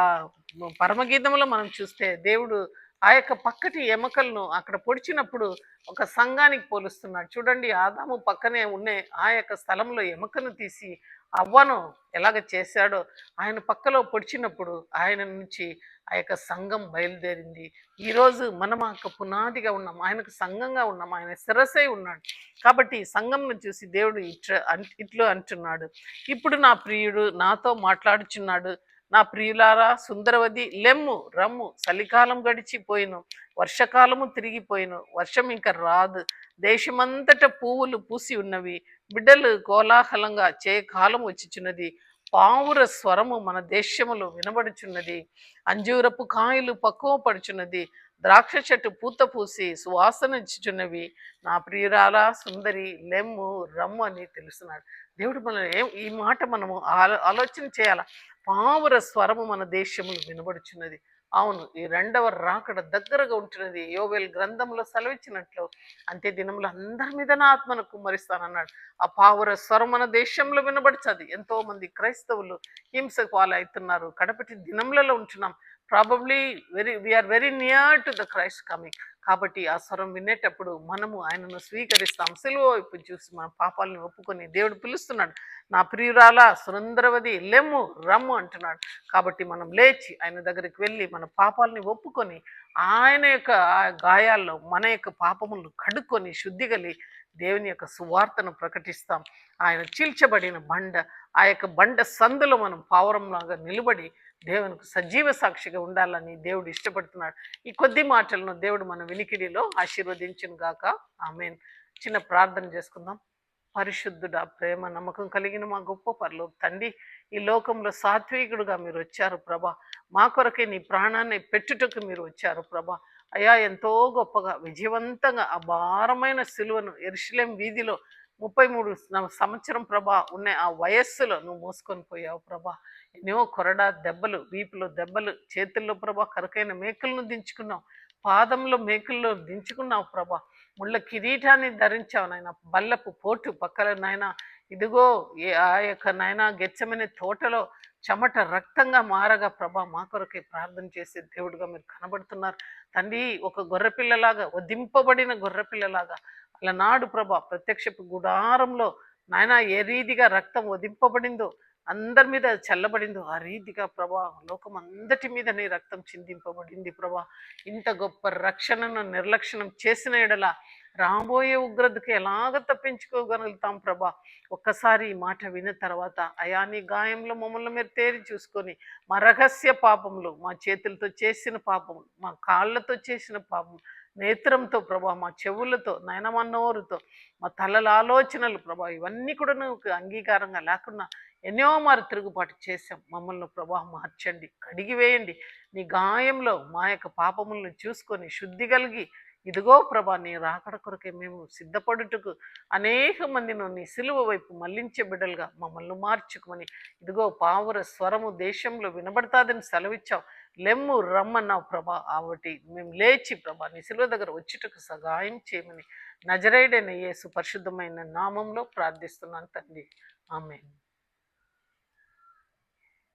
పరమగీతంలో మనం చూస్తే దేవుడు ఆ యొక్క పక్కటి ఎముకలను అక్కడ పొడిచినప్పుడు ఒక సంఘానికి పోలుస్తున్నాడు. చూడండి ఆదాము పక్కనే ఉన్న ఆ యొక్క స్థలంలో ఎముకను తీసి అవ్వను ఎలాగ చేశాడో ఆయన పక్కలో పొడిచినప్పుడు ఆయన నుంచి ఆ యొక్క సంఘం బయలుదేరింది. ఈరోజు మనం ఆ యొక్క పునాదిగా ఉన్నాం, ఆయనకు సంఘంగా ఉన్నాం, ఆయన శిరసై ఉన్నాడు. కాబట్టి సంఘంను చూసి దేవుడు ఇట్లు అంటున్నాడు, ఇప్పుడు నా ప్రియుడు నాతో మాట్లాడుచున్నాడు, నా ప్రియులారా సుందరవది లెమ్ము రమ్ము, చలికాలం గడిచిపోయిను, వర్షకాలము తిరిగిపోయిను, వర్షం ఇంకా రాదు, దేశమంతట పువ్వులు పూసి ఉన్నవి, బిడ్డలు కోలాహలంగా చే కాలం వచ్చిచున్నది, పావుర స్వరము మన దేశములో వినబడుచున్నది, అంజూరపు కాయలు పక్కువ పడుచున్నది, ద్రాక్ష చెట్టు పూత పూసి సువాసన ఇచ్చుచున్నవి, నా ప్రియురాల సుందరి లెమ్ము రమ్ము అని తెలుస్తున్నాడు. దేవుడు మనం ఈ మాట మనము ఆలోచన చేయాల. పావుర స్వరము మన దేశములు వినబడుచున్నది. అవును, ఈ రెండవ రాకడ దగ్గరగా ఉంటున్నది. యోవేల్ గ్రంథంలో సెలవిచ్చినట్లు అంతే దినములు అందరి మీద నా ఆత్మను కుమ్మరిస్తానన్నాడు. ఆ పావుర స్వరం మన దేశంలో వినబడుతుంది. ఎంతో మంది క్రైస్తవులు హింసకు పాలవుతున్నారు. కడపటి దినములలో ఉంటున్నాం. Probably we are very near to the Christ coming. కాబట్టి ఆ స్వరం వినేటప్పుడు మనము ఆయనను స్వీకరిస్తాం. సిలువ వైపు చూసి మన పాపాలను ఒప్పుకొని దేవుడు పిలుస్తున్నాడు, నా ప్రియురాల సురందరవది లెమ్ము రమ్ము అంటున్నాడు. కాబట్టి మనం లేచి ఆయన దగ్గరికి వెళ్ళి మన పాపాలని ఒప్పుకొని ఆయన యొక్క గాయాల్లో మన యొక్క పాపములను కడుక్కొని శుద్ధిగలి దేవుని యొక్క సువార్తను ప్రకటిస్తాం. ఆయన చీల్చబడిన బండ, ఆ యొక్క బండ సందులో మనం పావురంలాగా నిలబడి దేవునికి సజీవ సాక్షిగా ఉండాలని దేవుడు ఇష్టపడుతున్నాడు. ఈ కొద్ది మాటలను దేవుడు మన వినికిడిలో ఆశీర్వదించును గాక. ఆమేన్. చిన్న ప్రార్థన చేసుకుందాం. పరిశుద్ధుడా, ప్రేమ నమ్మకం కలిగిన మా గొప్ప పరలోక తండ్రి, ఈ లోకంలో సాత్వికుడుగా మీరు వచ్చారు ప్రభా. మా కొరకే నీ ప్రాణాన్ని పెట్టుటకు మీరు వచ్చారు ప్రభా. అయ్యా ఎంతో గొప్పగా విజయవంతంగా ఆ భారమైన సిలువను యెరూషలేము వీధిలో 33 సంవత్సరం ప్రభా ఉన్న ఆ వయస్సులో నువ్వు మోసుకొని పోయావు ప్రభా. ఎన్నో కొరడా దెబ్బలు, వీపులో దెబ్బలు, చేతుల్లో ప్రభా కరకైన మేకులను దించుకున్నావు, పాదంలో మేకుల్లో దించుకున్నావు ప్రభా. ముళ్ళ కిరీటాన్ని ధరించావు నాయన, బల్లపు పోటు పక్కల నాయన. ఇదిగో ఆ యొక్క నాయన గెచ్చమనే తోటలో చెమట రక్తంగా మారగా ప్రభా మా కొరకే ప్రార్థన చేసే దేవుడుగా మీరు కనబడుతున్నారు తండ్రి. ఒక గొర్రెపిల్లలాగా, వధింపబడిన గొర్రెపిల్లలాగా అలనాడు ప్రభా ప్రత్యక్షపు గుడారంలో నాయన ఏ రీతిగా రక్తం వధింపబడిందో, అందరి మీద చల్లబడిందో ఆ రీతిగా ప్రభా లోకం అందటి మీద నీ రక్తం చిందింపబడింది ప్రభా. ఇంత గొప్ప రక్షణను నిర్లక్ష్యం చేసిన ఎడల రాబోయే ఉగ్రతకి ఎలాగ తప్పించుకోగలుగుతాం ప్రభా. ఒక్కసారి ఈ మాట విన్న తర్వాత అయా నీ గాయంలో మమ్మల్ని మీరు తేరి చూసుకొని మా రహస్య పాపములు, మా చేతులతో చేసిన పాపములు, మా కాళ్ళతో చేసిన పాపం, నేత్రంతో ప్రభా, మా చెవులతో, నయనమ నోరుతో, మా తలల ఆలోచనలు ప్రభా, ఇవన్నీ కూడా నువ్వు అంగీకారంగా లేకుండా ఎన్నో మారు తిరుగుబాటు చేశాం. మమ్మల్ని ప్రభా మార్చండి, కడిగివేయండి. నీ గాయంలో మా యొక్క పాపములను చూసుకొని శుద్ధి కలిగి ఇదిగో ప్రభా నీ రాకడ కొరకే మేము సిద్ధపడుటకు అనేక మందిని నీ సిలువ వైపు మళ్లించే బిడ్డలుగా మమ్మల్ని మార్చుకోమని ఇదిగో పావుర స్వరము దేశంలో వినబడతాదని సెలవిచ్చావు. లెమ్ము రమ్మన్నావు ప్రభా. కాబట్టి మేము లేచి ప్రభా నీ సిలువ దగ్గర వచ్చుటకు సహాయం చేయమని నజరేయుడైన యేసు పరిశుద్ధమైన నామంలో ప్రార్థిస్తున్నాను తండ్రి. ఆమేన్.